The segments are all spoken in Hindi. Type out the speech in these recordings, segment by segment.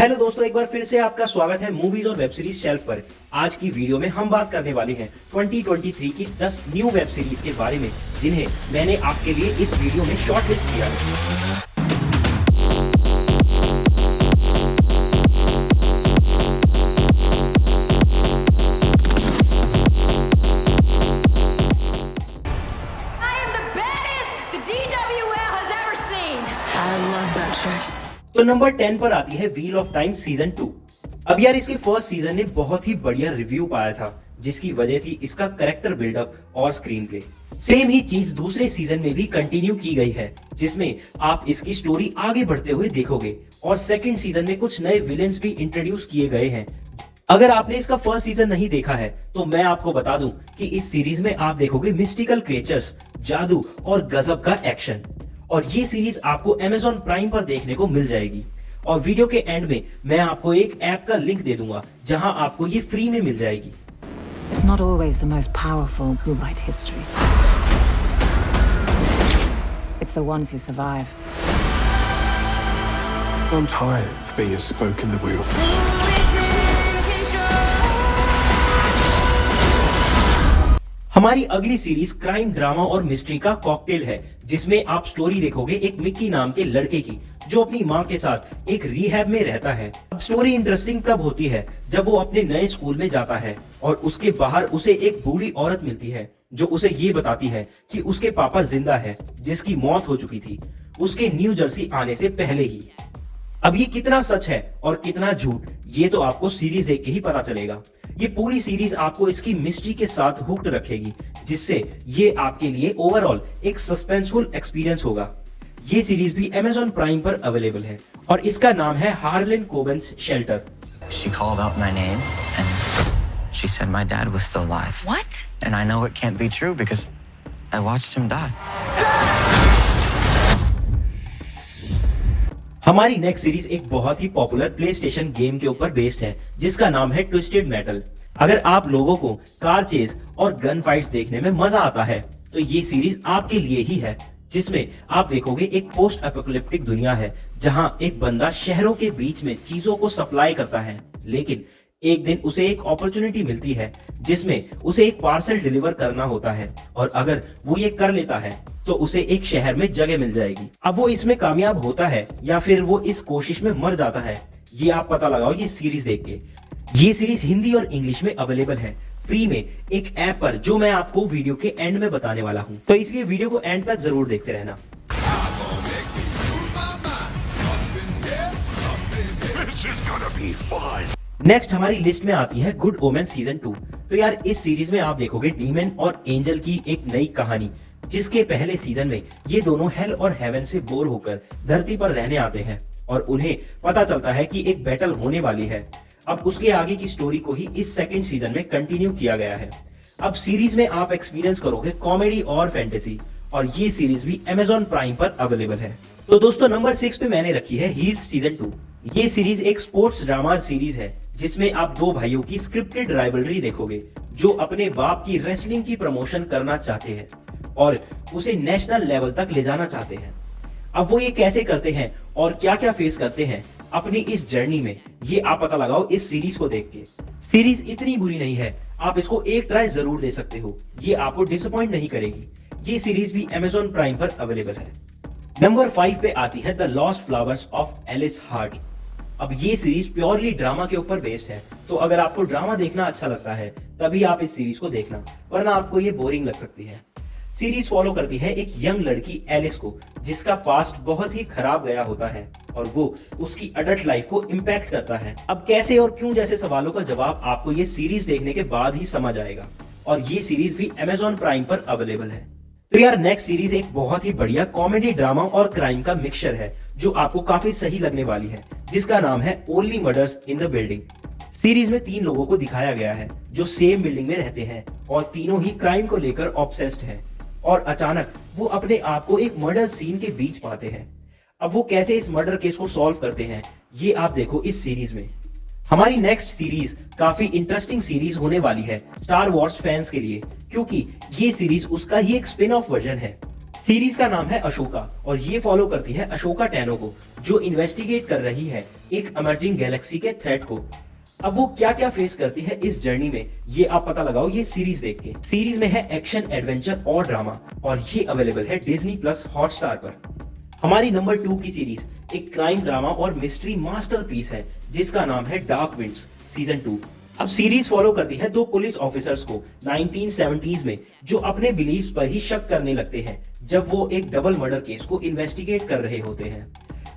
हेलो दोस्तों, एक बार फिर से आपका स्वागत है मूवीज और वेब सीरीज शेल्फ पर। आज की वीडियो में हम बात करने वाले हैं 2023 की 10 न्यू वेब सीरीज के बारे में, जिन्हें मैंने आपके लिए इस वीडियो में शॉर्टलिस्ट किया है। तो नंबर 10 पर आती है व्हील ऑफ टाइम सीजन 2। अब यार इसके फर्स्ट सीजन ने बहुत ही बढ़िया रिव्यू पाया था, जिसकी वजह थी इसका कैरेक्टर बिल्डअप और स्क्रीन प्ले। सेम ही चीज दूसरे सीजन में भी कंटिन्यू की गई है, जिसमें आप इसकी स्टोरी आगे बढ़ते हुए देखोगे और सेकंड सीजन में कुछ नए विलेंस भी इंट्रोड्यूस किए गए हैं। अगर आपने इसका फर्स्ट सीजन नहीं देखा है तो मैं आपको बता दूं कि इस सीरीज में आप देखोगे मिस्टिकल क्रिएचर्स, जादू और गजब का एक्शन। और ये सीरीज आपको Amazon प्राइम पर देखने को मिल जाएगी। और वीडियो के एंड में मैं आपको एक ऐप का लिंक दे दूंगा जहां आपको ये फ्री में मिल जाएगी। It's not always the most powerful who write history. It's the ones who survive. I'm tired of being a spoke in the wheel. हमारी अगली सीरीज क्राइम, ड्रामा और मिस्ट्री का कॉकटेल है, जिसमें आप स्टोरी देखोगे एक मिक्की नाम के लड़के की, जो अपनी माँ के साथ एक रिहैब में रहता है। अब स्टोरी इंटरेस्टिंग तब होती है जब वो अपने नए स्कूल में जाता है और उसके बाहर उसे एक बूढ़ी औरत मिलती है, जो उसे ये बताती है कि उसके पापा जिंदा है, जिसकी मौत हो चुकी थी उसके न्यू जर्सी आने से पहले ही। अब ये कितना सच है और कितना झूठ, ये तो आपको सीरीज देख के ही पता चलेगा। ये पूरी सीरीज आपको इसकी मिस्ट्री के साथ हुक्ड रखेगी, जिससे ये आपके लिए ओवरऑल एक सस्पेंसफुल एक्सपीरियंस होगा। ये सीरीज भी Amazon प्राइम पर अवेलेबल है और इसका नाम है Harlan Coben's shelter. She called out my name and she said my dad was still alive. What? And I know it can't be true because I watched him die. हमारी नेक्स्ट सीरीज एक बहुत ही पॉपुलर प्ले स्टेशन गेम के ऊपर बेस्ड है, जिसका नाम है ट्विस्टेड मेटल। अगर आप लोगों को कार चेज और गन फाइट्स देखने में मजा आता है तो ये सीरीज आपके लिए ही है, जिसमें आप देखोगे एक पोस्ट एपोकलिप्टिक दुनिया है जहां एक बंदा शहरों के बीच में चीजों को सप्लाई करता है, लेकिन एक दिन उसे एक अपॉर्चुनिटी मिलती है जिसमें उसे एक पार्सल डिलीवर करना होता है, और अगर वो ये कर लेता है तो उसे एक शहर में जगह मिल जाएगी। अब वो इसमें कामयाब होता है या फिर वो इस कोशिश में मर जाता है, ये आप पता लगाओ ये सीरीज देख के। ये सीरीज हिंदी और इंग्लिश में अवेलेबल है फ्री में एक ऐप पर, जो मैं आपको वीडियो के एंड में बताने वाला हूँ, तो इसलिए वीडियो को एंड तक जरूर देखते रहना। नेक्स्ट हमारी लिस्ट में आती है गुड ओमेन सीजन 2। तो यार इस सीरीज में आप देखोगे डीमन और एंजल की एक नई कहानी, जिसके पहले सीजन में ये दोनों हेल और हेवन से बोर होकर धरती पर रहने आते हैं और उन्हें पता चलता है कि एक बैटल होने वाली है। अब उसके आगे की स्टोरी को ही इस सेकंड सीजन में कंटिन्यू किया गया है। अब सीरीज में आप एक्सपीरियंस करोगे कॉमेडी और फैंटेसी, और ये सीरीज भी Amazon प्राइम पर अवेलेबल है। तो दोस्तों नंबर 6 पे मैंने रखी है हील्स सीजन 2। ये सीरीज एक स्पोर्ट्स ड्रामा सीरीज है, जिसमें आप दो भाइयों की स्क्रिप्टेड राइवलरी देखोगे, जो अपने बाप की रेसलिंग की प्रमोशन करना चाहते हैं और उसे नेशनल लेवल तक ले जाना चाहते हैं। अब वो ये कैसे करते हैं और क्या क्या फेस करते हैं अपनी इस जर्नी में, ये आप पता लगाओ इस सीरीज को देख के। सीरीज इतनी बुरी नहीं है, आप इसको एक ट्राई जरूर दे सकते हो, ये आपको डिसअपॉइंट नहीं करेगी। ये सीरीज भी Amazon प्राइम पर अवेलेबल है। नंबर 5 पे आती है the lost flowers of Alice Hardy. अब ये सीरीज प्योरली ड्रामा के ऊपर बेस्ड है, तो अगर आपको ड्रामा देखना अच्छा लगता है तभी आप इस सीरीज को देखना, वरना आपको ये बोरिंग लग सकती है। सीरीज फॉलो करती है एक यंग लड़की एलिस को, जिसका पास्ट बहुत ही खराब गया होता है और वो उसकी अडल्ट लाइफ को इम्पैक्ट करता है। अब कैसे और क्यों जैसे सवालों का जवाब आपको ये सीरीज देखने के बाद ही समझ आएगा, और ये सीरीज भी Amazon प्राइम पर अवेलेबल है। तो यार नेक्स्ट सीरीज एक बहुत ही बढ़िया कॉमेडी, ड्रामा और क्राइम का मिक्सचर है, जो आपको काफी सही लगने वाली है, जिसका नाम है only murders in the building. Series में 3 लोगों को दिखाया गया है जो सेम बिल्डिंग में रहते हैं और तीनों ही क्राइम को लेकर ऑब्सेस्ड हैं, और अचानक वो अपने आप को एक मर्डर सीन के बीच पाते हैं। अब वो कैसे इस मर्डर केस को सॉल्व करते हैं, ये आप देखो इस सीरीज में। हमारी नेक्स्ट सीरीज काफी इंटरेस्टिंग सीरीज होने वाली है स्टार वॉर्स फैंस के लिए, क्योंकि ये सीरीज उसका ही एक स्पिन ऑफ वर्जन है। सीरीज का नाम है अशोका और ये फॉलो करती है अशोका टैनो को, जो इन्वेस्टिगेट कर रही है एक इमर्जिंग गैलेक्सी के थ्रेट को। अब वो क्या क्या फेस करती है इस जर्नी में, ये आप पता लगाओ ये सीरीज देख के। सीरीज में है एक्शन, एडवेंचर और ड्रामा और ये अवेलेबल है डिज्नी प्लस हॉटस्टार पर। हमारी नंबर 2 की सीरीज एक क्राइम ड्रामा और मिस्ट्री मास्टरपीस है जिसका नाम है डार्क विंड्स सीजन 2। अब सीरीज फॉलो करती है 2 पुलिस ऑफिसर्स को 1970s में, जो अपने बिलीव्स पर ही शक करने लगते हैं जब वो एक डबल मर्डर केस को इन्वेस्टिगेट कर रहे होते हैं।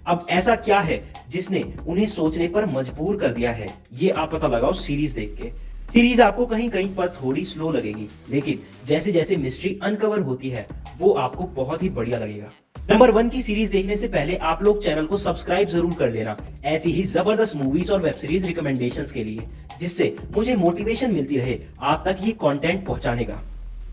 अब ऐसा क्या है जिसने उन्हें सोचने पर मजबूर कर दिया है, ये आप पता लगाओ सीरीज देख के। सीरीज आपको कहीं कहीं पर थोड़ी स्लो लगेगी, लेकिन जैसे जैसे मिस्ट्री अनकवर होती है वो आपको बहुत ही बढ़िया लगेगा। नंबर 1 की सीरीज देखने से पहले आप लोग चैनल को सब्सक्राइब जरूर कर लेना, ऐसी ही जबरदस्त मूवीज और वेब सीरीज रिकमेंडेशंस के लिए, जिससे मुझे मोटिवेशन मिलती रहे आप तक ये कंटेंट पहुंचाने का।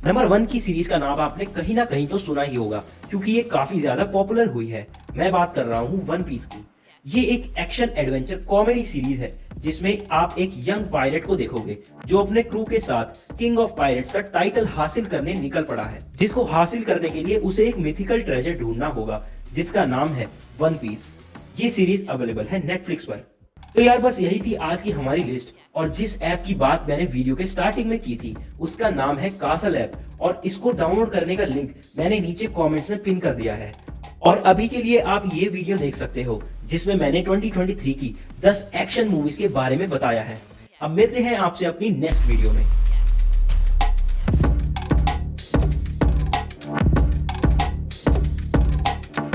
नंबर 1 की सीरीज का नाम आपने कहीं ना कहीं तो सुना ही होगा क्योंकि ये काफी ज्यादा पॉपुलर हुई है। मैं बात कर रहा हूँ वन पीस की। ये एक एक्शन एडवेंचर कॉमेडी सीरीज है जिसमें आप एक यंग पायलट को देखोगे जो अपने क्रू के साथ किंग ऑफ पायरेट्स का टाइटल हासिल करने निकल पड़ा है, जिसको हासिल करने के लिए उसे एक मिथिकल ट्रेजर ढूंढना होगा जिसका नाम है वन पीस। ये सीरीज अवेलेबल है नेटफ्लिक्स पर। तो यार बस यही थी आज की हमारी लिस्ट, और जिस ऐप की बात मैंने वीडियो के स्टार्टिंग में की थी उसका नाम है कासल ऐप, और इसको डाउनलोड करने का लिंक मैंने नीचे कमेंट्स में पिन कर दिया है। और अभी के लिए आप ये वीडियो देख सकते हो जिसमें मैंने 2023 की 10 एक्शन मूवीज के बारे में बताया है। अब मिलते हैं आपसे अपनी नेक्स्ट वीडियो में।